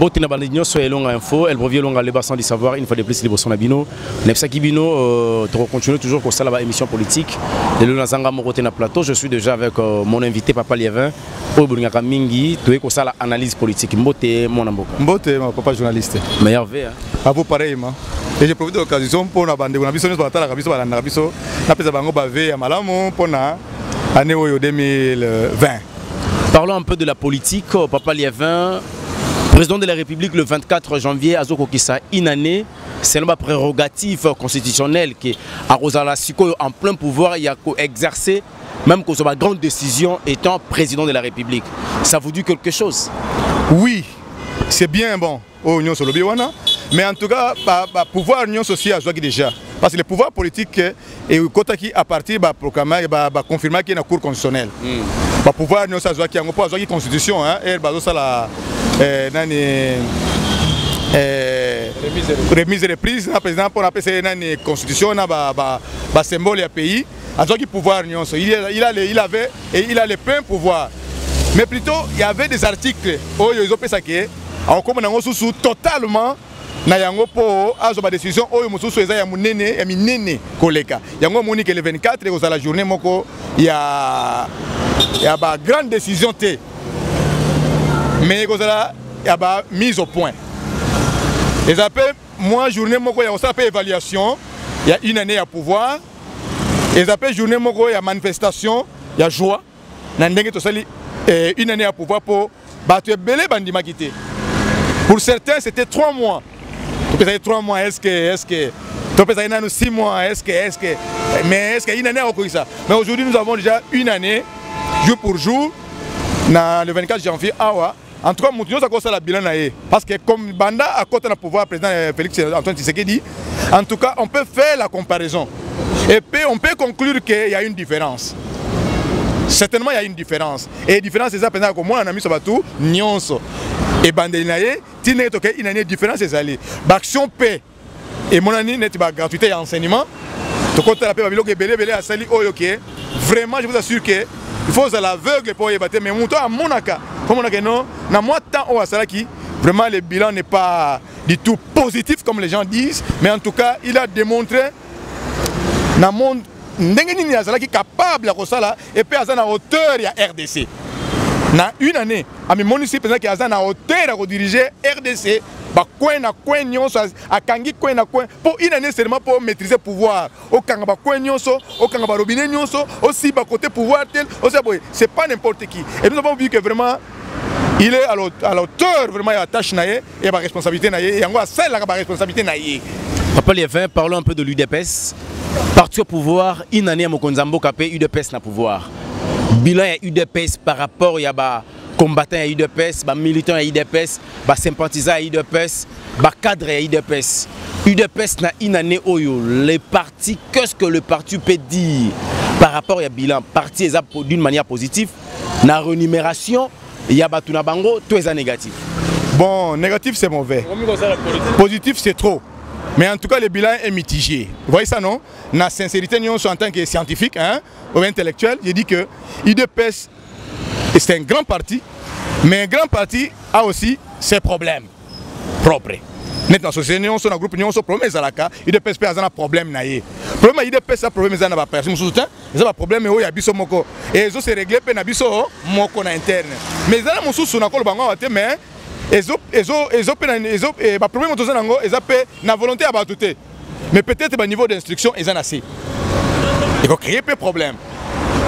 Mbote na bandinyo so elonga info, elle revient longa le bassin du savoir, une fois de plus les bossons nabino. Nepsaki bino, tu continues toujours pour ça la émission politique. Et le Nazanga Morote na plateau, je suis déjà avec mon invité Papa Liévin, Obunga Mingi, tu es pour ça l'analyse politique. Mbote mon amboka. Mbote mon papa journaliste. Meilleur V. À vous pareillement. Et je profite de l'occasion pour la bande, on a vu son histoire, la rabiso, la rabiso, la pesa bango bavé à Malamo pour la année 2020. Parlons un peu de la politique. Papa Liévin, président de la République le 24 janvier, Azoko Kissa, une année, c'est une prérogative constitutionnelle qui a Rosala Siko en plein pouvoir, il y a exercé, même que soit grande décision étant président de la République. Ça vous dit quelque chose? Oui, c'est bien bon au Union sur le Biwana, mais en tout cas, pouvoir Union sociale a joué déjà. Parce que le pouvoir politique et le côté qui a parti va proclamer, va confirmer qu'il y a une cour constitutionnelle. Le pouvoir Union sociale qui a une constitution, et ça la remise et reprise, par exemple, on appelle ça une constitution, un symbole du pays. Il pouvoir Union sociale, il avait et il a le plein pouvoir. Mais plutôt, il y avait des articles où ils ont fait ça qui est totalement na yango po azo ba décision oyo mususu eza ya munene ya minene koleka yango moni que le 24 et la journée moko ya ba grande décision té mais kozala ya ba mise au point les appels moi journée moko ya ça peut évaluation il y a une année à pouvoir les appels journée moko ya manifestation ya joie na ndenge to sali une année à pouvoir pour battre belé bandima quitté. Pour certains, c'était 3 mois. Tu peux dire 3 mois, est-ce que tu peux dire 6 mois, est-ce que mais est-ce qu'il y a une année encore ça? Mais aujourd'hui, nous avons déjà une année, jour pour jour, le 24 janvier. En tout cas, nous avons ça la bilan. Parce que comme Banda à côté de pouvoir, président Félix Antoine Tshisekedi, en tout cas, on peut faire la comparaison. Et puis, on peut conclure qu'il y a une différence. Certainement, il y a une différence. Et la différence, c'est ça, que moi, on a mis sur tout, nyonso. Et Bandelinaye, il y a une différence, c'est ça. L'action paix. Et mon année, c'est la gratuité et l'enseignement. Tu comptes la paix, vraiment, je vous assure qu'il faut à l'aveugle pour y battre. Mais mon temps, à mon cas, non, dans moi, vraiment, le bilan n'est pas du tout positif, comme les gens disent. Mais en tout cas, il a démontré dans le monde. Ndengeni azala qui capable de ça et puis azana hauteur ya RDC. Na une année, à mes municipes qui azana hauteur à diriger RDC, ba coin na coin nyonso a kangi coin na coin pour une année seulement pour maîtriser pouvoir. Au kanga ba coin nyonso, au kanga ba robinet nyonso, aussi ba côté pouvoir tel, c'est pas n'importe qui. Et nous avons vu que vraiment il est à l'auteur vraiment à tâche naie et à responsabilité naie et encore celle la responsabilité naie. Papa Liévin, parlons un peu de l'UDPS. Parti au pouvoir, une année à Mokonzambo Kapé, UDPS na pouvoir. Bilan à UDPS par rapport à combattants à UDPS, militants à UDPS, sympathisants à UDPS, cadres à UDPS. UDPS na une année oyo. Les partis, qu'est-ce que le parti peut dire par rapport à bilan? Parti d'une manière positive, na rémunération, il y a batuna bango, tout est négatif. Bon, négatif c'est mauvais. Positif c'est trop. Mais en tout cas, le bilan est mitigé. Vous voyez ça, non? La sincérité, nous en tant que scientifique, ou intellectuel, j'ai dit que l'UDPS, c'est un grand parti, mais un grand parti a aussi ses problèmes propres. Maintenant, société, nous sommes un groupe, nous sommes problème, l'UDPS a un problème. Le problème, l'UDPS a un problème, il y a personne qui a un problème, il y a un problème, et ils ont se réglé, il y a un problème interne. Mais il y a un problème, mais le problème c'est la volonté à battre. Mais peut-être au niveau d'instruction, ils ont assez. Il faut créer des problèmes.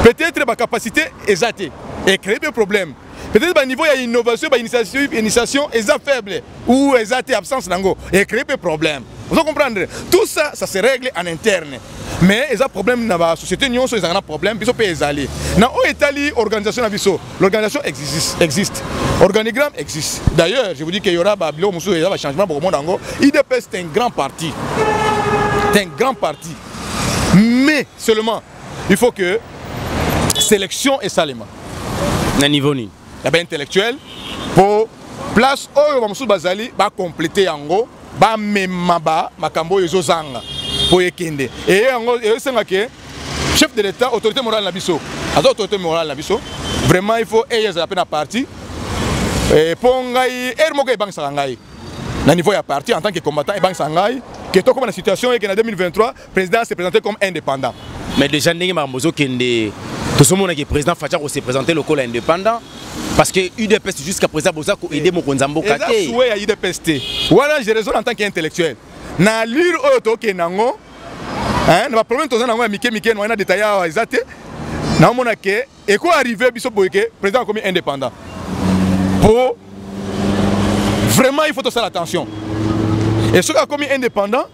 Peut-être la capacité est atteinte et créer des problèmes. Peut-être au niveau de l'innovation, l'initiation est faible ou est absence et créer des problèmes. Vous comprenez? Tout ça, ça se règle en interne. Mais il y a des problèmes dans la société, il y a des problèmes, il faut les aller. Dans l'organisation, l'organisation existe. L'organigramme existe. D'ailleurs, je vous dis qu'il y aura un changement pour le monde. l'UDPS c'est un grand parti. C'est un grand parti. Mais seulement, il faut que sélection et salement. À niveau ni. Il y a intellectuel pour place où Bazali va compléter en gros. Ba memaba makambo yozanga pour ekende et c'est que chef de l'État autorité morale na biso autorité morale na biso vraiment il faut ayez à peine parti pour ngai moko ebangisa ngai na niveau ya parti en tant que combattant ebangisa ngai que to comme la situation est que en 2023 président s'est présenté comme indépendant. Mais déjà ndenge makambozo kende tout ce monde que président Fachako s'est présenté le col indépendant parce que UDPS jusqu'à présent boza ko aider mokonza mboka te. Eza souhait ya UDPS te. Voilà j'ai raison en tant qu'intellectuel. Na lire oyo ke nango hein na problème toza nango ya mike no na détaillé wa ezate. Na mona ke eko arrivé biso boyeke président comme indépendant. Pour vraiment il faut faire attention. Et ceux qui ont commis indépendant,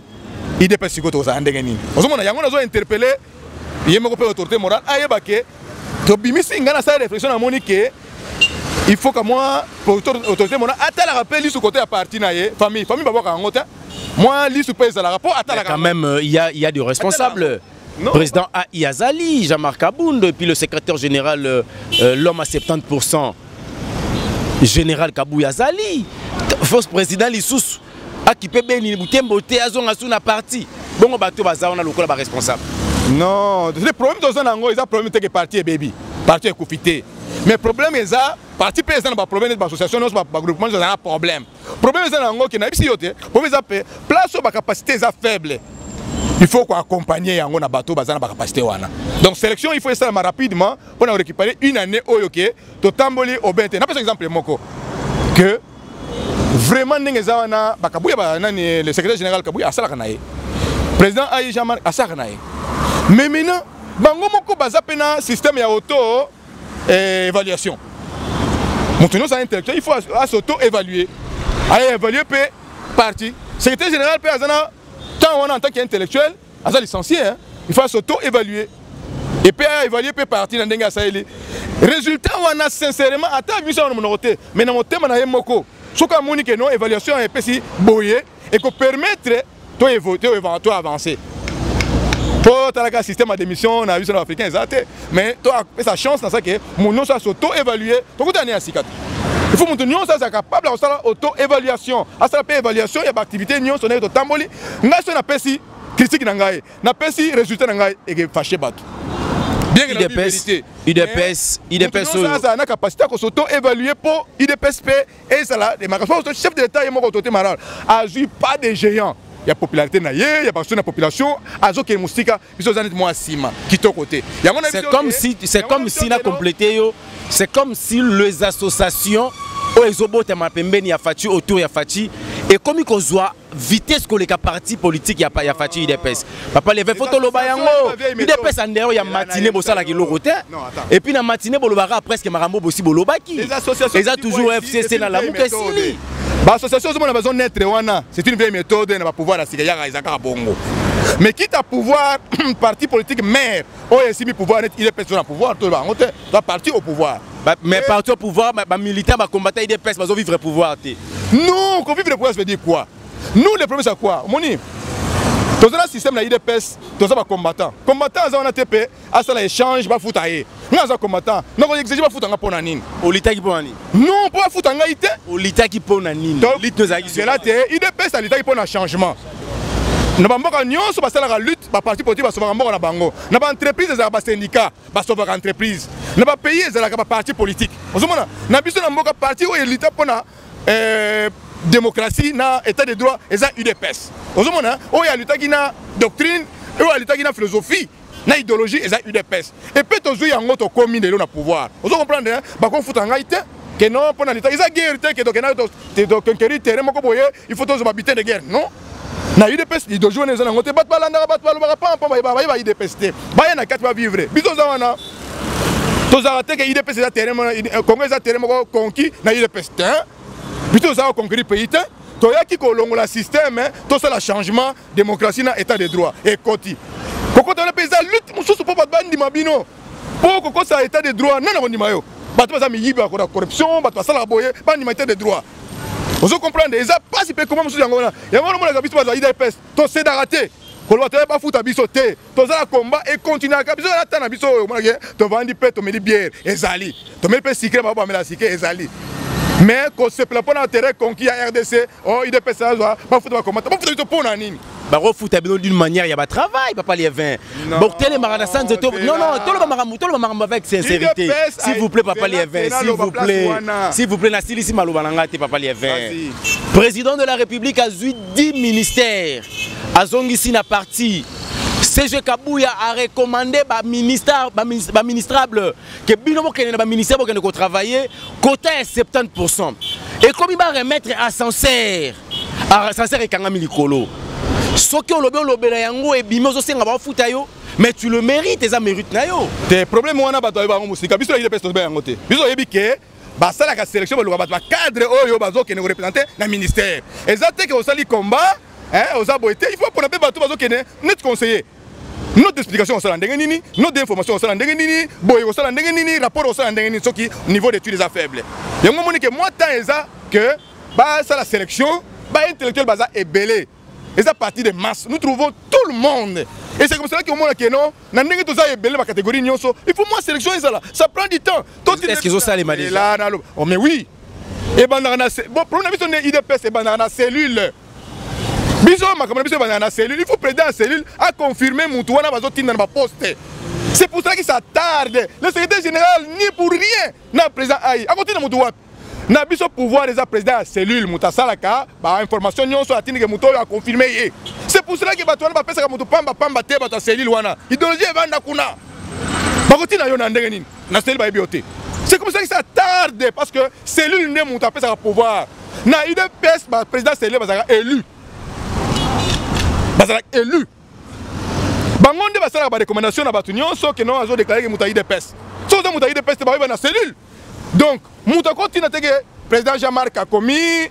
ils dépassent ce que vous avez dit. Vous avez interpellé, il y a une autorité morale, il faut que moi, l'autorité morale, la rappel sur côté à partir de la famille, moi, la rapport quand même, il y a des responsables. Le président A.I. Azali, Jean-Marc Abound, puis le secrétaire général, l'homme à 70%, général Kabou Azali, fausse président Lissous. Qui peut bien beauté à zone na parti bon bateau baza on a le col responsable non le problème dans un angle ils a problème que parti baby parti est confité mais problème est ça parti président pas problème d'association non pas groupement ça un problème est ça angle qui na bisi yote problème ça place sur capacité est faible il faut qu'on accompagner yango na bateau baza na capacité wana donc sélection il faut ça rapidement pour récupérer une année oyoke to tamboli au bête na par exemple moko que vraiment n'engagement bakabuya nani le secrétaire général kabuya asala kanaye président Aïe Jean-Marc asala kanaye mais maintenant bango moko baza pena système ya auto évaluation maintenant ça intellectuel il faut s'auto évaluer aller évaluer pe parti secrétaire général pe azana tant on en tant qu'intellectuel asa licencié hein il faut s'auto évaluer et puis évaluer pe parti na ndenga saeli résultat on a sincèrement ata mission on monoté mais na motema na yemoko ce qu'on a dit que non, évaluation est petit boyer et que permettre de avancer. Pour le système d'émission, on a vu sur l'Africain, mais tu as sa chance dans ça que mon nom soit auto-évalué. Il faut que nous soyons capables d'auto-évaluation. À cette évaluation, il y a des activités, nous sommes au Tamboli. Nous avons des critiques, nous avons des résultats et fâché battu. UDPS ça a la capacité de s'auto-évaluer pour UDPS et ça là, le chef de l'État et mon autorité morale a eu pas de géants. Il y a popularité il y a pas de population, azo qui est moustique, ils sont moins sima qui ton côté. C'est comme si na complété c'est comme si les associations oezobote mapembeni ya Fati autour ya Fati et comme qu'on soit vitesse que les partis politiques ya Fati UDPS papa levé photo loba yango UDPS en dehors ya matinée bosala ki lokote et puis na matinée bolobara presque marambo bosi bolobaki les associations toujours FCC na la mukesili l'association de besoin d'être wana c'est une vieille méthode na pouvoir asika ya izaka bongo mais quitte à pouvoir parti politique maire o esimi pouvoir net UDPS na pouvoir to ba ngote va parti au pouvoir mais parti au pouvoir militaire combattant UDPS bazo vivre pouvoir te non qu'on vivre le pouvoir ça veut dire quoi nous le problème c'est quoi moni dans un système na UDPS dans un combattant on a TP à ça l'échange ba foutaye nous un combattant non on exige ba foutanga pona nini olitaki pona nini non pas foutanga ité olitaki pona nini litozaki c'est là te UDPS olitaki pona changement na bamboka nyonso basalaka lutte ba parti politique basovaka mboka na bango na ba entreprise ezalaka ba syndicat basovaka entreprise na ba pays ezalaka ba parti politique ozomona na biso na mboka parti oyo elita pona démocratie na état de droit eza UDPS ozomona oyo alutaki na doctrine oyo alutaki na philosophie na idéologie eza UDPS et peut tozwi yango tokomi lelo na pouvoir ozo comprendre bakofuta ngai te que non pona lita eza guerre te que tokena to conquérir terrain moko boye il faut tozo babiter de guerre non na UDPS idéologie on ezana ngote bat balanda bat balobaka pampa ba UDPS te ba na kati ba vivre biso za wana tozala te que UDPS eza terrain Congo eza terrain moko conquis na UDPS te plutôt ça conquérir pays te toyaki kolongola système tout ça le changement démocratie na état de droit et koti koko to na pesa lutte mususu po bat bandi mabino po koko ça état de droit non na bondima yo bato baza miyibi ya corruption bato basala boye bandi ma état de droit vous comprenez eza pas si peu comment mususu yango na yango na mona biso baza UDPS to c'est d'arrêter koloba te ba futa biso te tozala combat et continuer ka biso na tana biso mona ke to vandi pe to meli bière ezali to meli pe sikre ba mela sikre ezali Mais qu'on se plaint pas dans le terrain conquis à RDC, oh, il dépêche ça, pas foutre ma commande, pas foutre pour la nini. Bah, refoute d'une manière, il y a pas de travail, papa les 20. Bon, télé Maradassan, non, tout le monde avec sincérité. S'il vous plaît, papa les 20, s'il vous plaît. S'il vous plaît, Nassili Simaloubanangate, papa les 20. Président de la République a 10 ministères. A Zongi na parti. CG Kabouya a recommandé ministrable que binomo kene na ministère pour qu'on travailler quota est 70%. Et comme il va remettre ascenseur et kangami likolo. Ce qui est le yango et bimozo senga ba futa yo, mais tu le mérites, tes mérites na yo. Tes problèmes wana bato ba musika biso il pèse ba yango te. Biso yebi ke ba sala ka sélection ba luka bato ba cadre oyo bazo kene représenter na ministère. Exacte que osali combat, hein, oza boité, il faut pour na bato bazo kene net conseiller. Notre explication au salaire nini, notre information au salaire nini, boy au salaire nini, rapport au salaire nini, ce qui niveau d'études est faible. Il y a un moment que moi tant que bah ça la sélection, bah intellectuel baza est belé. Et ça partie de masse. Nous trouvons tout le monde. Et c'est comme ça qu'au moment que non, n'a pas tout ça est belé ma catégorie nyonso. Il faut moi sélectionner ça là. Ça prend du temps. Est-ce qu'ils ont ça les maladies? Oh mais oui. Et ben bon problème c'est une IDPS et ben dans la cellule. Biso makamana biso dans la cellule, il faut président la cellule à confirmer Moutouana bazotina dans ma poste. C'est pour ça que ça tarde. Le secrétaire général ni pour rien n'a président aïe. À côté de Moutouana. Na biso pouvoir des président la cellule Moutasalaka, ba information nyon so atini que Moutou a confirmé. C'est pour cela que Batouana ba pesa ka Moutou pamba te ba cellule wana. Idéologie vanda kuna. Ba côté na yo na ndenge nini. Na cellule ba bioté. C'est comme ça que ça tarde parce que cellule ne Moutou pesa ka pouvoir. Na IDPS ba président cellule ba élu. Bazalak élu. Bangonde basala ba recommandation na batu nyonso que non azo déclarer que Moutaï de pes. So za Moutaï de pes te ba na cellule. Donc Mouta continue que président Jean-Marc a commis,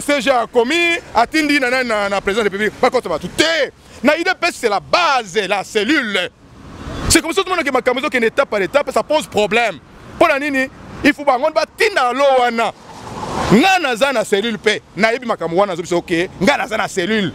CG a commis, atindi na président de la République. Pas contre ba tout. Na IDPS c'est la base, la cellule. C'est comme ça tout le monde que makamozo que étape par étape ça pose problème. Pour la nini, il faut bangonde ba tinda lo wana. Ngana za na cellule pe. Na yebi makambo wana zo biso OK, ngana za na cellule.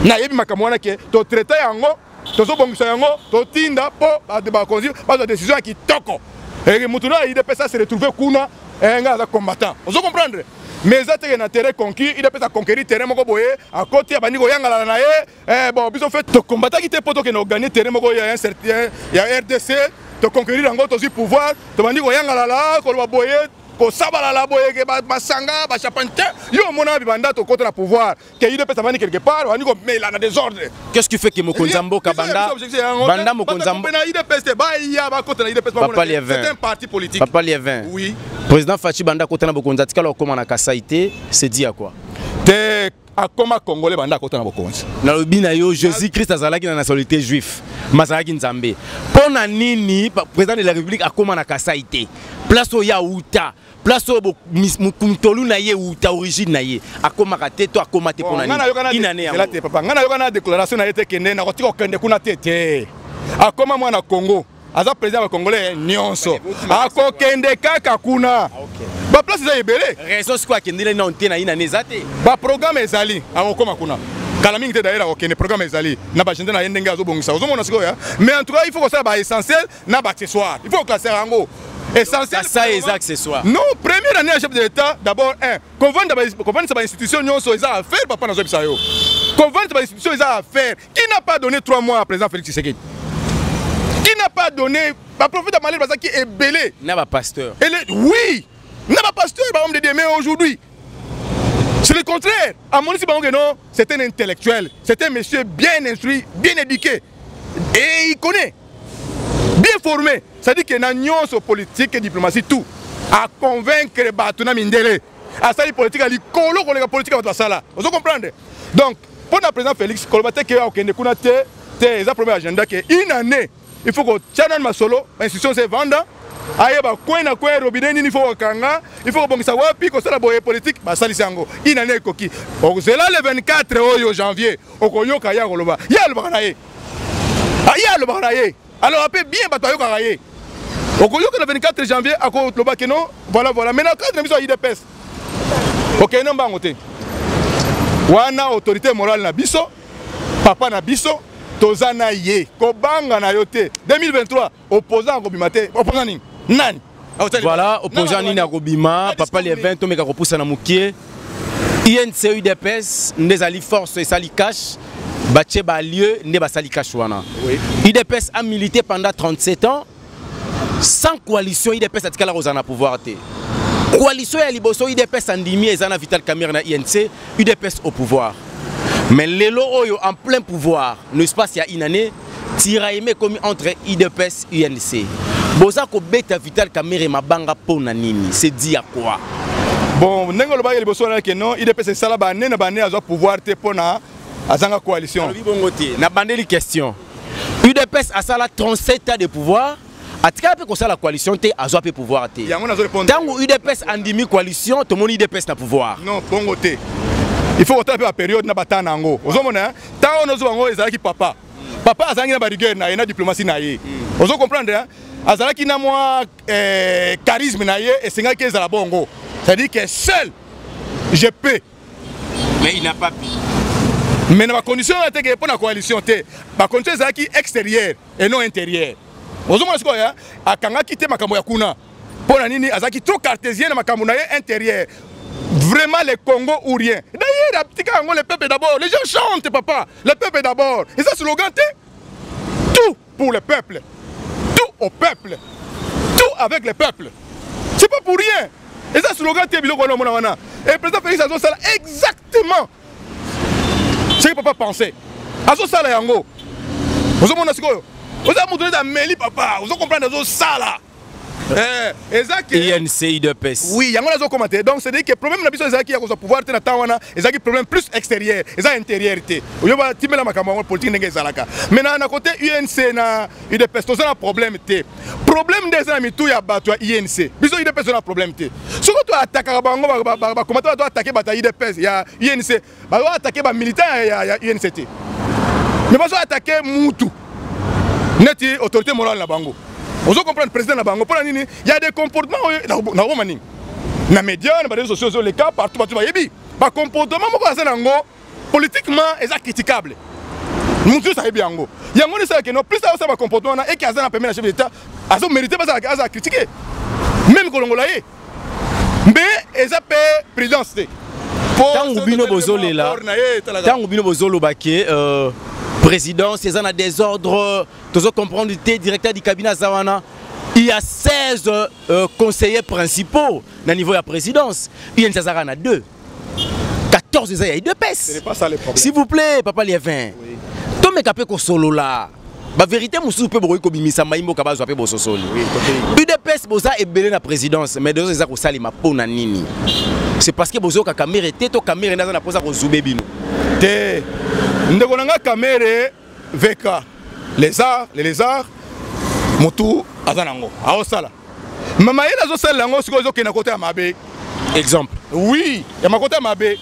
Na yebi makambo wana ke to traiter yango to zo bongisa yango to tinda po ba konzi ba décision qui toko et mutuna il peut ça se retrouver kuna nga za combattant vous comprendre mais ça te na terrain conquis il peut ça conquérir terrain moko boye à côté ya baniko yangala na ye bon biso fait to combattant qui te poto que no gagner terrain moko ya un certain ya RDC to conquérir yango to si pouvoir to baniko yangala la ko boye ko sabala la boye ke ba masanga ba chapante yo mona bibanda to contre la pouvoir que il peut s'avancer quelque part on dit mais il a des ordres. Qu'est-ce qui fait que Mokonzambo kabanda banda Mokonzambo il peut ba ya ba contre il peut pas c'est un parti politique. Papa Lievin. Oui. Président Fachi banda contre na Bokonza tikalo comment na kasaité c'est dit à quoi? Te akoma congolais banda contre na Bokonza. Na lobina yo Jésus Christ azalaki na nationalité juif. Mazalaki nzambe. Pona nini président de la République akoma na kasaité. Place au Yaouta. Place au Mukuntolu na ye ou ta origine na ye akoma kate to akoma te pona ni inane ya te papa ngana yokana déclaration na yete kende na kotiko kende kuna tete akoma mwana Congo aza président congolais nyonso akokende kaka kuna ba place za ebele raison quoi kende na onte na inane zate ba programme ezali akoma kuna kala mingi te d'ailleurs okende programme ezali na ba gente na yende ngazo bongisa ozomona siko ya mais en tout cas il faut que ça ba essentiel na ba accessoire il faut classer yango essentiel ça et accessoires. Non, première année à chef de l'État, d'abord convaincre les institutions nyonso ils ont à faire papa na zo bisayo. Convaincre les institutions ils ont à faire. Qui n'a pas donné 3 mois à président Félix Tshisekedi? Qui n'a pas donné ba prophète Amalé parce qui est belé. N'a pas pasteur. Oui, n'a pas pasteur par homme de Dieu mais aujourd'hui. C'est le contraire. À mon avis non, c'est un intellectuel, c'est un monsieur bien instruit, bien éduqué et il connaît. Bien formé, ça dit que nous sommes politique et diplomatie tout à convaincre Batuna Mindele à ça politique à l'écolo qu'on est politique à ça là. Vous comprenez? Donc pour le président Félix Kolbate qui a aucun décounate c'est le premier agenda que une année il faut que channel masolo institution se vende aye ba coin na coin robinet ni faut kanga il faut que bon ça wapi ko ça la boye politique ba salisi yango une année koki c'est là le 24 janvier okoyoka ya koloba ya le banaye ya le banaye. Alors après bien bataille karaye. Okoyoka le 24 janvier à Koloba que non voilà maintenant quand nous sommes IDPS. OK non bangote. Wana autorité morale na biso papa na biso tozana ye ko banga na yote 2023 opposant ko bimate opposant nani Voilà, opposant Nina Robima, papa les 20 tomes qui na mukie. INC UDPS, nous allons force et sali cash, batche ba lieu, ne ba sali cash wana. UDPS a milité pendant 37 ans. Sans coalition, UDPS a tikala rozana pouvoir te. Coalition ya liboso UDPS andimi ezana Vital Kamerhe na INC, UDPS au pouvoir. Mais lelo oyo en plein pouvoir, n'est-ce pas, il y a une année, tira aimé comme entre UDPS et UNC. Boza ko beta Vital Kamerhe mabanga pona nini, c'est dit à quoi? Bon, nengo lo ba yeli boso na ke non, UDPS sala ba ne na ba ne azo pouvoir te pona azanga coalition. Oui bon côté, na bandeli question. UDPS a sala 37 ans de pouvoir. Atika pe ko sala coalition te azo pe pouvoir te. Yango nazo répondre. Tango UDPS andimi coalition, to moni UDPS na pouvoir. Non, bon côté. Il faut retarder la période na batana ngo. Ozo mona, tango nozo bango ezalaki papa. Papa azangi na ba rigueur na diplomatie na ye. Ozo comprendre hein? Azalaki na moi charisme na ye et sengaki ezala bongo. C'est-à-dire que seul je peux. Mais il n'a pas pu. Mais dans la condition pour la coalition, la condition est extérieure et non intérieure. Vous avez dit que quitté Makambo Yakuna. Pour la nini, azaki trop cartésien Makambo intérieur. Vraiment le Congo ou rien. D'ailleurs, le peuple d'abord. Les gens chantent, papa. Le peuple d'abord. Et ça, c'est le slogan. Tout pour le peuple. Tout au peuple. Tout avec le peuple. C'est pas pour rien. Et ça, c'est le slogan. Et le président Félix Antoine Sala exactement ce que papa pensait. Azo Sala Yango. Vous avez montré dans Meli, papa. Vous comprenez Azo Sala. INC UDPS. Oui, il y a un commentaire. Donc, c'est-à-dire que le problème de la qui a pouvoir être un problème plus extérieur, et ça intériorité. Il y a un politique qui est maintenant, à côté UNC, UDPS, c'est un problème. Le problème des amis, tout y a INC. Bisous UDPS, c'est un problème. Si tu attaques, comment tu dois attaquer UDPS, il y a INC, tu dois attaquer les militants, il y a UNC. Mais tu dois attaquer Moutou. Net autorité morale na bango. Vous comprenez le président na bango. Il y a des comportements na Romani. Na médias, na réseaux sociaux, les cas partout partout yebi. Ba comportement moko asanango politiquement est critiquable. Nous tous ça yebi yango. Yango ne sait que non plus ça ba comportement na et qui azana permis na chef d'état, azo mérité pas ça critiquer. Même kolongola ye. Mais eza pe présidence. Tango bino bozole là. Tango bino bozolo baké président, c'est un désordre, tu dois comprendre, le directeur du cabinet Zawana. Il y a 16 conseillers principaux au niveau de la présidence. Il y a une 2. 14 il y a UDPS. Ce n'est pas ça le problème. S'il vous plaît, papa les 20. Tout le monde solo là. La vérité, je peux vous dire que UDPS est belé la présidence, mais deux gens qui ont pour nini. C'est parce que vous avez caméra et to caméra dans la pose à Zoubé bino. Te, nous avons caméra VK, les lézards, Moutou, Azanango, Aosala. Maman, il a aussi l'ango sur le côté à Mabé. Exemple. Oui, il y a ma côté à Mabé.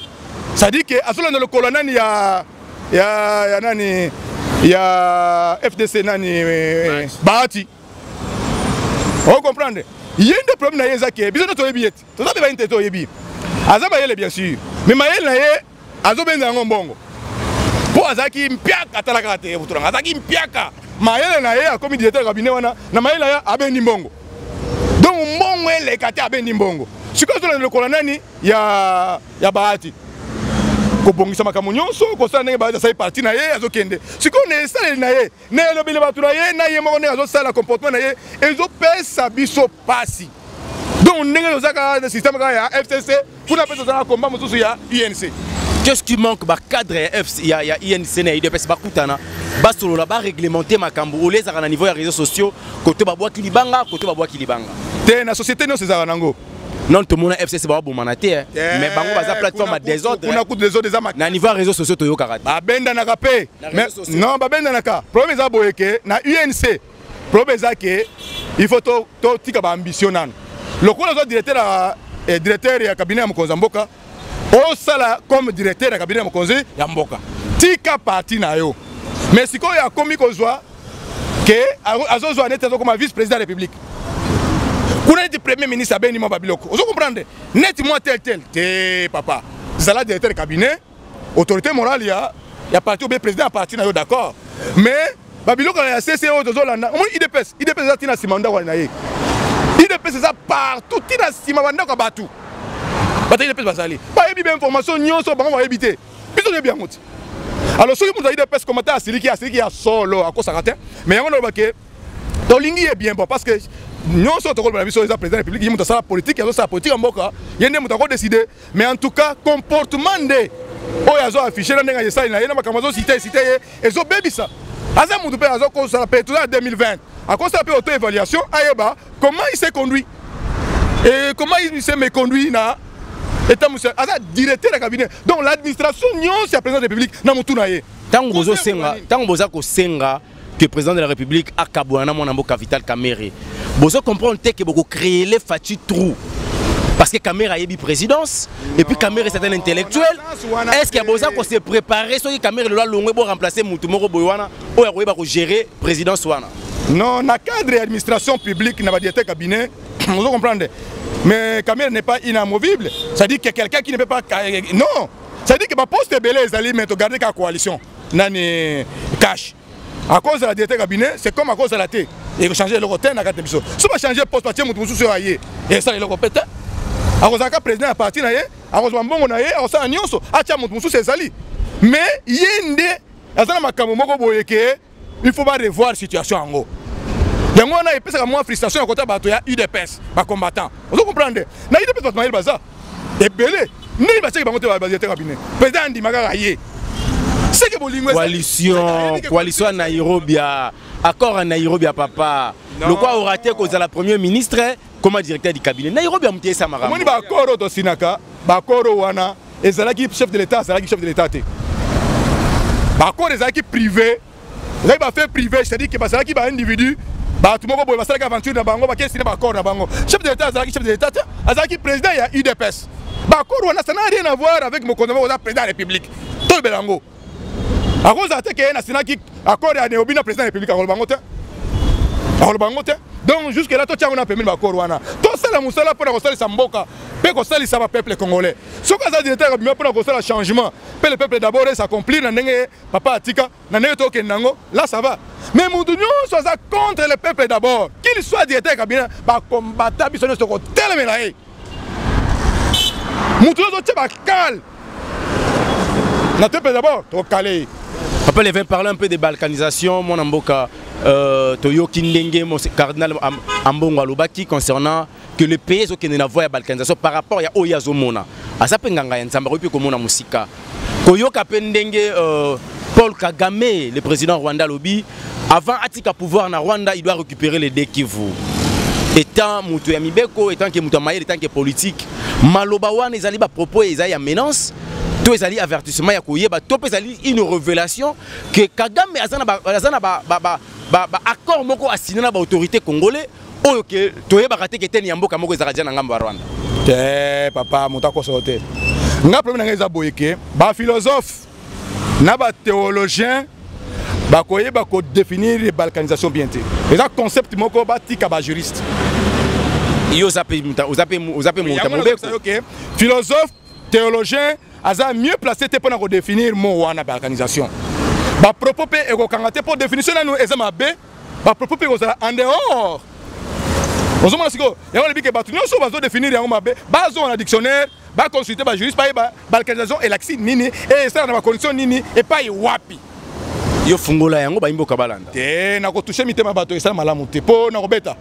Ça dit que à ce le colonel il y a FDC nani Bahati. Vous comprenez? Il y a un problème dans les acquis. Bisous notre billet. Tout ça devient un yebi. Azabayele bien sûr. Mais Maël naye azobenza ngombongo. Pour Azaki mpiaka talakate uturanga. Azaki mpiaka. Maël naye a comme directeur cabinet wana na Maël naye abendi mbongo. Donc mbongo ele kati abendi mbongo. Siko zo le kolonani ya Bahati. Ko bongisa makambo nyonso ko sala ndenge Bahati sai parti na ye azokende. Siko ne sala na ye. Ne lobile batu na ye na ye moko ne azosala comportement na ye ezo pesa biso pasi. Donc, nous avons un système de FCC pour la personne qui combat sur INC. Qu'est-ce qui manque? Le cadre il y a INC et IDPS il va réglementer ma cambo. On les a à niveau des réseaux sociaux. Côté Baboua Kilibanga, côté Baboua Kilibanga. La société, non, c'est ça. Non, tout le monde a FCC c'est pas bon manaté. Mais Bango va plateforme à désordre. On a coup de désordre des amas. Na niveau réseaux sociaux Toyo Karate. Benda na kapé. Non, Benda na ka. Problème est boyeke na UNC. Problème est que il faut to tika ba ambition nan. Le directeur du cabinet de Mboka, au sala comme directeur du cabinet de Mboka. Tika parti na yo. Mais si il y a commis qu'on voit que Azozo est comme vice-président de la République. Vous êtes le premier ministre à Benimo Babiloko. Vous comprenez? Nettement tel, papa. C'est là directeur du cabinet, autorité morale, il y a parti au président à partir na yo, d'accord. Mais Babiloko a CCO de Zolanda. IDPS a tina simanda wanaye. Il UDPS c'est ça partout tina sima banda ko batu bata UDPS bazali ba yebi bien information nyonso bango ba yebité biso ne bien moti alors soki mutu UDPS commentaire asili ki ya solo akosa te mais yango no bake tolingi est bien bon parce que nous sommes tous les président de la République, il y a la politique, il y a la politique en Boka, il y a des décidé, mais en tout cas, comportement de Oyazo affiché dans les salles, il y a des cité, et zo baby ça. Azam Moudoupe Azo cause la paix en 2020. À cause de la auto-évaluation, Ayeba, comment il s'est conduit et comment il s'est méconduit na état monsieur Azam directeur de cabinet. Donc l'administration non c'est la présidence de la République na mutunaye. Tant que senga que le président de la République a Kabouana Monamboka Vital Kamere. Vous comprenez que vous créez les fatu trou. Parce que Kamere a eu présidence et puis Kamere c'est un intellectuel. Est-ce qu'il y a besoin qu'on se prépare sur que Kamere doit longuer pour remplacer Moutoumoro Boywana ou pour gérer la présidence Wana? Non, dans le cadre de l'administration publique, dans le cabinet, vous comprenez. Mais Kamere n'est pas inamovible. Ça dit que quelqu'un qui ne peut pas. Non! Ça dit que ma poste est belé, ils allaient mettre garder la coalition. Nani cash. À cause de la directeur cabinet, c'est comme à cause de la thé. Il faut changer le rotin dans la carte de biseau. Si on changer le poste, parce que vous sur aïe. Et ça, il le répète. À cause de la président à partir d'ailleurs, à cause de bon on aïe, à cause de l'anyonso, à tiens mon sous ses alliés. Mais il y a une des, à ça ma camomo boyeke, il faut pas revoir la situation en haut. Il y a moi on a épais à moi frustration à côté bateau, il y a UDPS, ma combattant. Vous comprenez? Na UDPS pas maïl baza. Et belé, ni va se monter à directeur cabinet. Président dit maga aïe. Coalition à Nairobi, accord à Nairobi à papa. Le quoi aura été cause à la première ministre comme directeur du cabinet. Nairobi a monté ça marama. Moi ni ba accord au Sinaka, ba accord wana, et Zalaki chef de l'État, Zalaki chef de l'État. Ba accord Zalaki privé, là il va faire privé, c'est-à-dire que Zalaki ba individu, ba tout le monde va faire aventure dans bango, ba qu'est-ce qu'il ba accord dans bango. Chef de l'État, Zalaki chef de l'État, Zalaki président il y a UDPS. Ba accord wana ça n'a rien à voir avec mon président de la République. Tout le belango. À cause de ça, il y a un qui accord à Néobi, le président de la République, donc jusque là, tu as permis l'accord. Tout ça, la moussala pour la Samboka, pour que ça va peuple congolais. Ce que ça dit, pour que ça le changement, pour le peuple d'abord s'accomplir, papa Atika, là ça va. Mais Moudounou soit contre le peuple d'abord, qu'il soit directeur cabinet, combattre, il soit tel mélaye. Moudounou soit calme. Notre peuple d'abord, tu vas caler. Après, il va parler un peu de balkanisation. Mon amboka, Toyo Kindenge, mon cardinal Ambongo Alobaki, concernant que le pays qui n'a pas de balkanisation par rapport à Oyazomona. À ça, Penganga, Nsamba, Rupi, comme on a Moussika. Koyo Kapendenge, Paul Kagame, le président Rwanda Lobby, avant Atika pouvoir na Rwanda, il doit récupérer les Dekivu. Étant Moutou Yamibeko, étant que Moutou Maïl, étant que politique, Malobawan, ils allaient propos, ils allaient menace. Tous les avertissements, il y a une révélation que Kagame a accord moko assigné à l'autorité congolaise ou que tu es baraté que tu es Nyambo Kamoko Zaradjan Ngamba Rwanda. Papa, mon tako sauté. Nga problème nga boyeke, ba philosophe, na ba théologien, ba koye ba ko définir la balkanisation bien té. Et ça concept moko ba tika ba juriste. Yo zappé philosophe, théologien, a mieux placé pour définir mot wana balkanisation. Ba propos et kokangate pour définition na nous ezama B, ba propos et en dehors. On se demande si il y a que batu nyonso bazo définir yango mabe, bazo na dictionnaire, ba consulter ba juriste ba balkanisation et l'axi nini et ça na ba condition nini et pas wapi. Yo fungola yango ba imboka balanda. Na ko toucher mitema bato et ça malamu te po na robeta.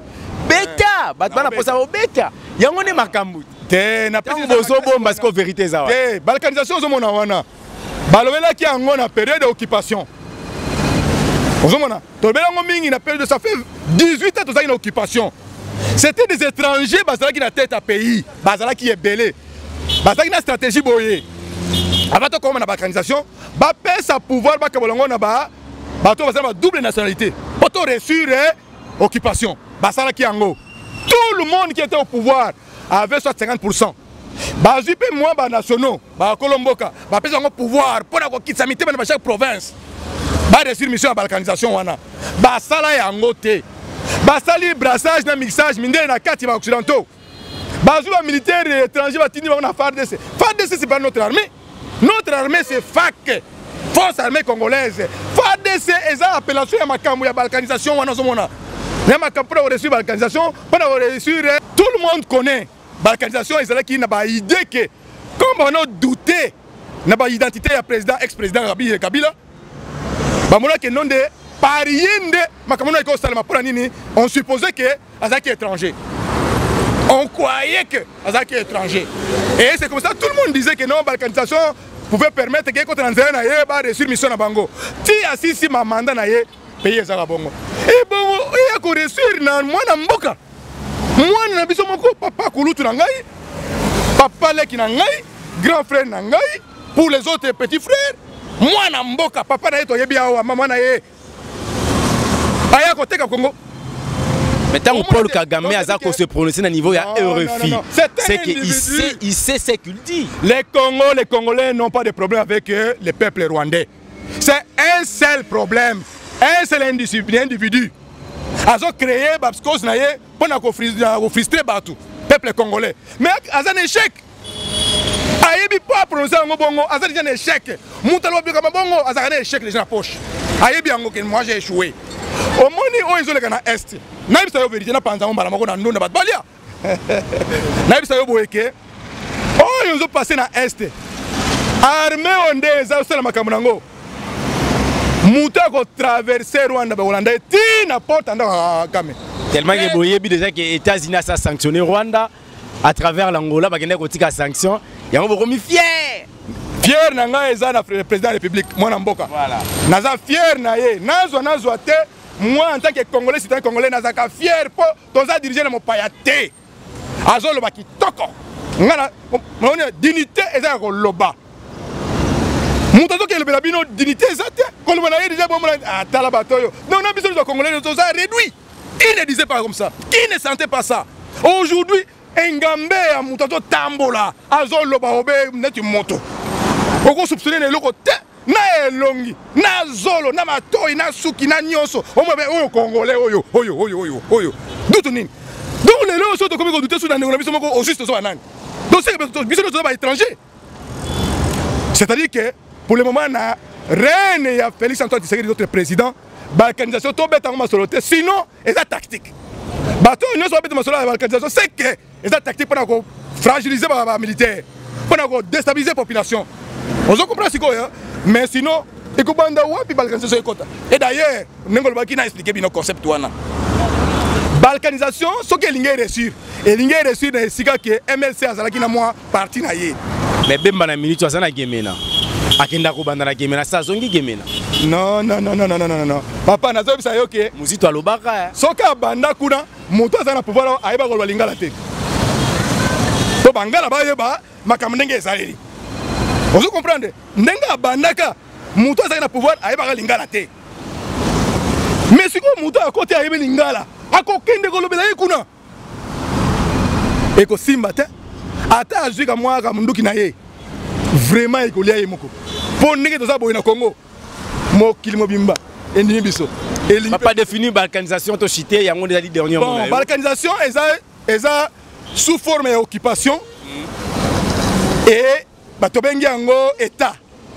Beta, bat bana posa beta. Yango ne makambu. Na parce que vérité ça. Balkanisation zo mona wana. Balobela ki yango na période d'occupation. Ozomona, tobela ngo mingi na période ça fait 18 ans to za occupation. C'était des étrangers bazala qui na tête à pays, bazala qui est belé. Bazala qui na stratégie boyé. Avant to comme na balkanisation, ba pèse à pouvoir ba kabolongo na ba bato bazala double nationalité. Poto reçu occupation. Bazala qui yango. Tout le monde qui était au pouvoir avait soit 50%. Bazu pe moi ba nationaux, ba Kolomboka, ba pesa ngo pouvoir pour la kitsamité dans chaque province. Ba réussir mission à balkanisation wana. Ba sala yango te. Ba sali brassage na mixage minde na kati ba occidentaux. Bazu ba militaire étranger ba tini ba na FARDC. FARDC c'est pas notre armée. Notre armée c'est FAC. Force armée congolaise. FARDC est ça appellation ya makambo ya balkanisation wana zomona. Pour réussir la balkanisation, pour réussir, tout le monde connaît la balkanisation. Ils ont l'idée que, comme on a douté de l'identité du président, ex-président Kabila, on supposait que Azaki est étranger. On croyait que Azaki est étranger. Et c'est comme ça, tout le monde disait que non, la balkanisation pouvait permettre que quand on a réussi mission à Bango. Si Assisi m'a mandat na payer ça à Bango. Et bon, il y a qu'on réussir na moi na mboka. Moi na biso moko papa kulutu na ngai. Papa leki na ngai, grand frère na ngai, pour les autres petits frères. Moi na mboka papa na yeto yebi awa maman na ye. Aya ko teka Congo. Mais tant que Paul Kagame a se prononcer à niveau, il y a RFI. C'est qu'il sait ce qu'il dit. Les Congolais n'ont pas de problème avec le peuple rwandais. C'est un seul problème. Un seul individu. Ils ont créé Babskos pour frustrer le peuple congolais. Mais c'est un échec. Il n'y a pas prononcer un échec. C'est un échec les gens poche. Moi j'ai échoué. Au moins, ils ont les Est. Naïb Sayo vérité na panza mbala mako na ndonda batbalia. Naïb Sayo boyeke. Oh, ils ont passé na Est. Armée ondeza osala makambo nango. Muta ko traverser Rwanda ba Holanda ti na porte anda Kagame. Tellement que boyebi déjà que les États-Unis a sanctionné Rwanda à travers l'Angola ba kende ko tika sanction. Yango boko mi fier. Fier na nga eza na président de la République mwana mboka. Voilà. Naza fier na ye. Nazo te. Moi, en tant que Congolais, citoyen congolais, je suis fier pour diriger mon payaté. Azolo baki toko. Mon dignité est à loba. Mon tato que le belabino dignité est à quand le malade déjà bon à talabatoyo. Non, non, besoin de Congolais, nous sommes réduits. Ils ne disaient pas comme ça. Qui ne sentait pas ça. Aujourd'hui, Ngambe à mon tato tambola. Azolo ba obe net moto. Pourquoi soupçonner les locaux? Na elongi, na zolo, na matoi, na suki, na nyonso. Oyo Congolais, oyo. D'où nini? Donc les gens sont comme douter sur la négociation au juste sur nani. Donc c'est que biso nous sommes étrangers. C'est-à-dire que pour le moment na reine et Félix Antoine Tshisekedi notre président, balkanisation to beta ngoma soloté sinon eza tactique. Bato nyonso beta masolo la balkanisation c'est que eza tactique pour fragiliser les militaires, pour déstabiliser la population. On comprend ce que mais sinon, et d'ailleurs, nous expliqué notre concept. Balkanisation, ce que l'ingé réussir. Et l'ingé réussir, c'est que MLC a moi parti. Mais Bemba na minute, ça na Gemena. Akenda ko banda na Gemena, ça zongi Gemena. Non. Papa na zobi sayo ke. Muzito alobaka. Soka banda kuna, moto za na pouvoir ayeba ko lingala te. To bangala ba yeba makamndenge ezaleli. Vous comprenez? Nenga bandaka muto azali na pouvoir ayeba lingala te. Mais si ko muto akote ayeba lingala, akokende ko lobela yekuna. Eko simba te. Ata azuka mwa ka munduki na ye. Vraiment ekolia ye moko. Po ndenge toza boye na Congo. Mo kilimo bimba. Endimi biso. Papa définir balkanisation to cité yango déjà dit dernier moment. Bon, balkanisation eza sous forme d'occupation. Et batobengi yango état.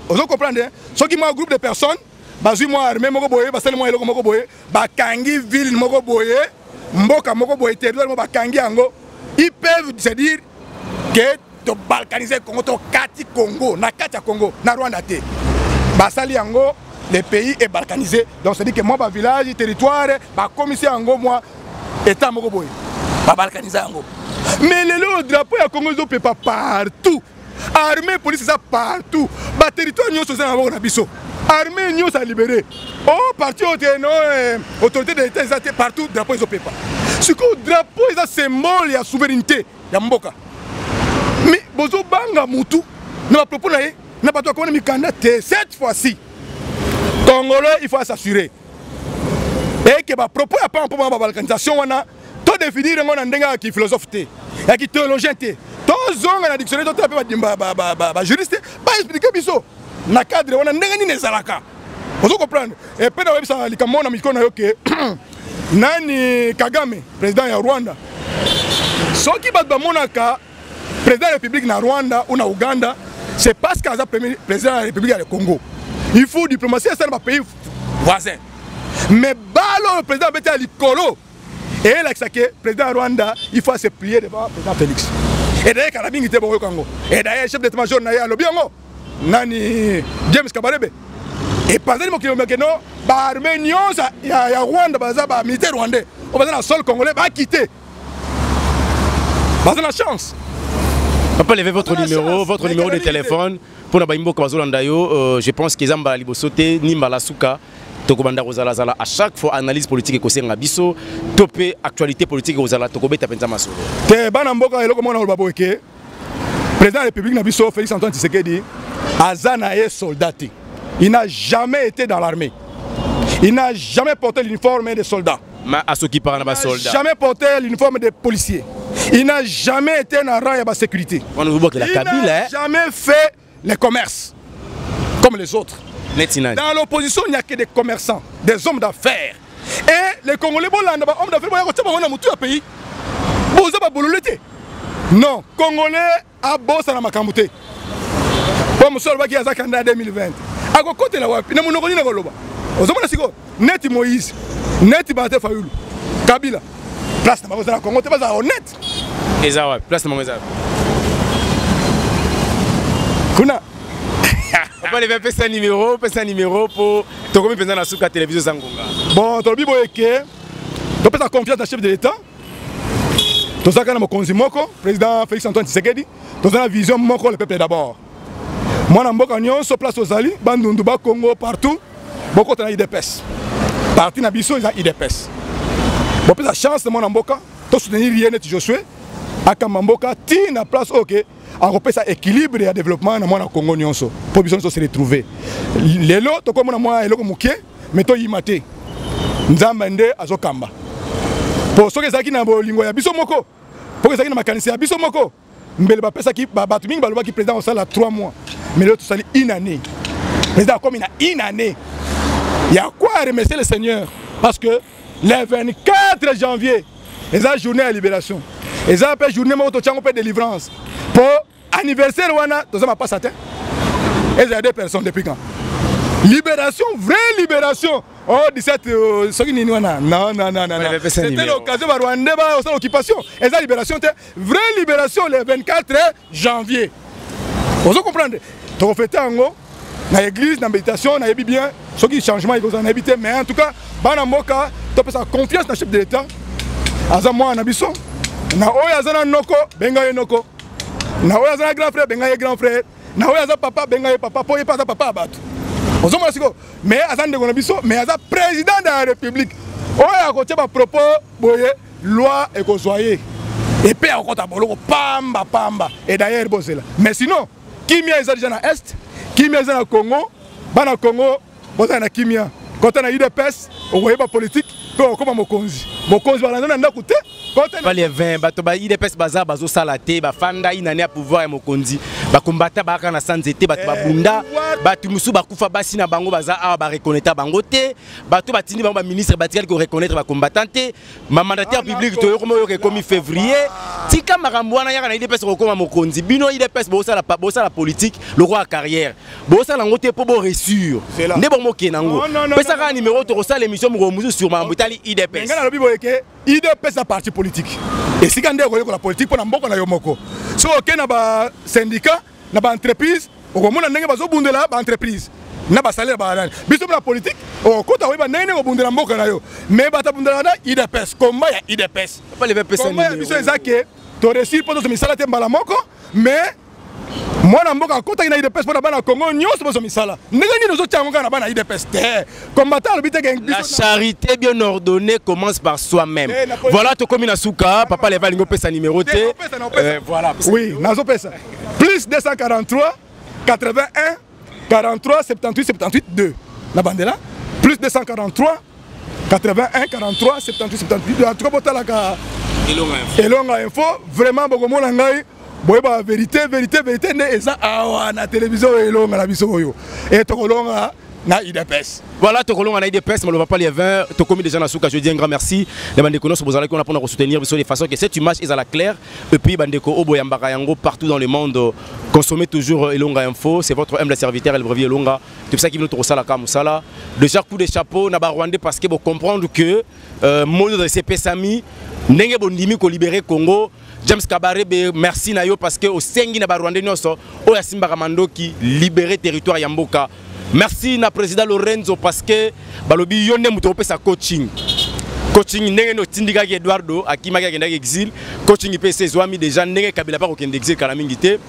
Vous comprenez? Ce qui est un groupe de personnes, bazui moi armé moko boye, basali moi eloko moko boye, bakangi ville moko boye, mboka moko boye territoire moko bakangi yango, ils peuvent se dire que to balkaniser Congo to kati Congo, na kati ya Congo, na Rwanda te. Basali yango le pays est balkanisé. Donc c'est dire que moi ba village, territoire, ba commissaire yango moi état moko boye. Ba balkaniser yango. Mais le drapeau ya Congo zo peut pas partout. Armée, police, ça partout. Le territoire, nous sommes en Abisso. Armée, nous sommes libérés. Oh, parti autorité de l'État, partout, drapeau, ils ne peuvent pas. Ce que le drapeau, c'est un symbole de la souveraineté. Il y a Mboka. Mais, Bozo Banga Moutou, nous avons proposé, nous avons pas de candidat. Cette fois-ci, Congolais, il faut s'assurer. Et que le propos n'est pas un problème de balkanisation. Tout définir un philosophe, un théologien. Tozonga na dictionnaire to tape ba juriste ba expliquer biso na cadre wana ndenge nini ezalaka. Vous comprendre? Et pe na webisa likamona mikona yoke nani Kagame président ya Rwanda. Soki ba monaka président de la République na Rwanda ou na Uganda, c'est parce qu'il y a premier président de la République du Congo. Il faut diplomatie à un pays voisin. Mais balo le président beta likolo Et le président Rwanda, il faut se plier devant le président Félix. Et d'ailleurs, Karabing était bon au Congo. Et d'ailleurs, le chef d'état-major Naya Lobiongo, Nani James Kabarebe. Et pendant que non, l'Arménie, il y a Rwanda, le militaire rwandais, on va dans le sol congolais, va quitter. Pas de la chance. Papa, levez votre numéro de téléphone pour la Baimbo Kabazolandayo. Je pense que Zamba Libosote, Nimbala Souka, Tokobanda Rozala, à chaque fois analyse politique et conseil Ngabiso, topé actualité politique et Rozala, Tokobé Tapenza Masolo. Te Banamboka et Lokomona Olbaboeke, président de la République Nabiso, Félix Antoine Tshisekedi, Azana est soldat. Il n'a jamais été dans l'armée. Il n'a jamais porté l'uniforme des soldats. Il n'a jamais porté l'uniforme des policiers. Il n'a jamais été dans rang de sécurité. Il n'a jamais fait les commerces comme les autres. Dans l'opposition, il n'y a que des commerçants, des hommes d'affaires. Et les Congolais, les hommes d'affaires, ils ont pays. Non, Congolais a bossé dans ma camouté. Comme ça, il y a en 2020. À côté de la WAP, il y a un Net Moïse, Net Bate Fayoulou, Kabila. Place de la Congo, tu n'es pas honnête. Ezawa, place de mon Ezawa. Kuna. On va aller faire un numéro pour te remettre dans la souka télévision Zangonga. Bon, tu as dit que tu as confiance dans le chef de l'État. Tu as dit que le président Félix Antoine Tshisekedi, tu as la vision de le peuple d'abord. Moi, je suis sur place aux Alliés, Bandunduba, Congo, partout. Beaucoup de IDPS. Parti Nabiso, ils ont IDPS. Beaucoup de chance de mon Amboka, de soutenir rien de Josué. À Kamamboka, tu na place ok. À repérer ça équilibre et développement dans mon Congo Nyonso. Pour besoin de se retrouver. Les lots, tu comme moi, les lots mouké, mais tu y maté. Nzamende azokamba. Pour ceux qui sont dans lingo ya biso moko. Pour ceux qui sont dans makanisi ya biso moko. Mbele ba pesa ki ba batuming ba loba ki président au sala 3 mois. Mais l'autre sali une année. Président comme il a une année. Il y a quoi à remercier le Seigneur? Parce que le 24 janvier, ils ont journée à libération. Ils ont appelé journée de délivrance. Pour anniversaire, ils n'ont pas ça. Ils ont 2 personnes depuis quand? Libération, vraie libération. Oh, 17, non. C'était l'occasion de Rwanda, l'occupation. Ils ont libération, vraie libération le 24 janvier. Vous comprenez? Donc, on fait un dans l'église, dans la méditation, on a bien. Ce qui changement, ils ont habité. Mais en tout cas, Banamoka, tu as confiance dans le chef de l'État. Azamwa Nabiso. Na Oyazana Noko, Bengaye Noko. Na Oyazana grand frère, Bengaye grand frère. Na Oyazana papa, Bengaye papa, pour y passer papa à battre. Mais Azan de Gonabiso, mais Azan président de la République. Oya côté ma propos, boye, loi et kozoyer. Et puis encore ta bolo, pamba. Et d'ailleurs, c'est là. Mais sinon, Kimia est déjà dans l'Est, Kimia est dans le Congo, Bana Congo, Bosa na Kimia. Quand on a eu des pèses, on voyait pas politique, puis on commence Mokonzi. Mokonzi, on a écouté. Pas les 20, bah il des pèses bazar, bazo salaté, bah fanda inane à pouvoir et Mokonzi. Bah combattre bah quand na sanzete, bah bunda, bah tumusu bah kufa basi na bango bazar, bah reconnaître bangote, bah tout bah tini bah ministre bah tirel ko reconnaître bah combattante, ma mandataire public to comme comme février, tika maramboana yaka na des pèses comme Mokonzi. Bino il des pèses bossa la politique, le roi à carrière. Bossa langote pour bo reçure. Ne bon moké nango. Pesa ka numéro to ça l'émission mo sur ma mbutali IDPS. Ngana lobi boyeke IDPS la parti politique. Et si quand on la politique pour n'importe quoi yomoko. So ok na ba syndicat, na ba entreprise, au moins ndenge bazo bundela ba entreprise. Na ba salaire ba nani. Biso la politique, o kota weba ndenge ngo bundela mboka na yo. Mais ba ta bundela na IDPS, combat ya IDPS. Pas les VPS. Combat biso ezake, to réussir pour to misala te mbala moko, mais moi na mboka kota ina IDPS pour na bana Congo nyonso bozo misala. Ndenge ni nozo tyango na bana IDPS te. Combattant le bité gang. La charité bien ordonnée commence par soi-même. Voilà to comme na souka, papa les valingo pesa numéro T. Voilà. Oui, nazo pesa. Plus 243 81 43 78 78 2. La bande là. Plus 243 81 43 78 78 2. En tout cas botala ka Elonga info vraiment bokomo na ngai. Boyeba vérité ne eza awa na télévision elonga na biso oyo. Et tokolonga na UDPS. Voilà, tu as UDPS, mais on ne va pas les 20. Tu as commis déjà dans Souka. Je dis un grand merci. Les Bandeko, nous allons soutenir de façon que cette image est à la claire. Et puis, Bandeko, Obo Yambara Yango, partout dans le monde, consommez toujours Elonga Info. C'est votre humble serviteur, El Brevi Elonga. C'est pour ça qu'il nous trouve ça là, comme ça là. Déjà, coup de chapeau, n'a pas Rwandais parce que vous comprendre que mode de CP Sami, n'est pas bon ko libérer Congo. James Kabare, merci Nayo parce que au Sengi n'a pas Rwandais noso, au Yasimba Ramando qui libérer territoire Yamboka. Merci na président Lorenzo parce que balobi yonde mutope sa coaching. Coaching nenge no tindika ki Eduardo akima ki akenda exil. Coaching PC Zwami déjà nenge Kabila pas okende exil kala mingité.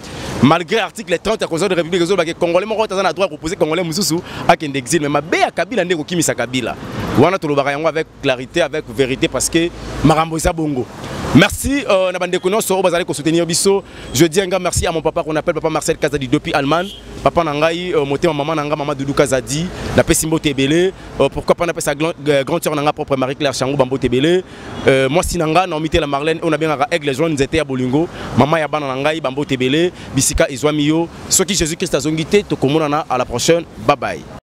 Malgré l'article 30 à cause de République des Autres, Congolais m'ont à droit proposer Congolais Moussou à Kende exil. Mais ma bé à Kabila nenge okimisa Kabila. Wana to lobaka yango avec clarité, avec vérité parce que Maramboza Bongo. Merci, Nabandeko Noso, Bazale ko soutenir biso. Je dis un grand merci à mon papa qu'on appelle Papa Marcel Kazadi depuis Allemagne. Papa Nangai, monté ma maman Nanga, maman Doudou Kazadi, la Pessimbo Tebele. Pourquoi pas on appelle sa grande sœur Nanga propre Marie-Claire Changou Bambo Tebele. Moi Sinanga, Normité la Marlène, on a bien un aigle jaune, ils étaient à Bolingo. Maman Yabana Nangai, Bambo Tebele, Bisika Izwamio. Ce qui Jésus-Christ a zongité, Tokomonana, à la prochaine. Bye bye.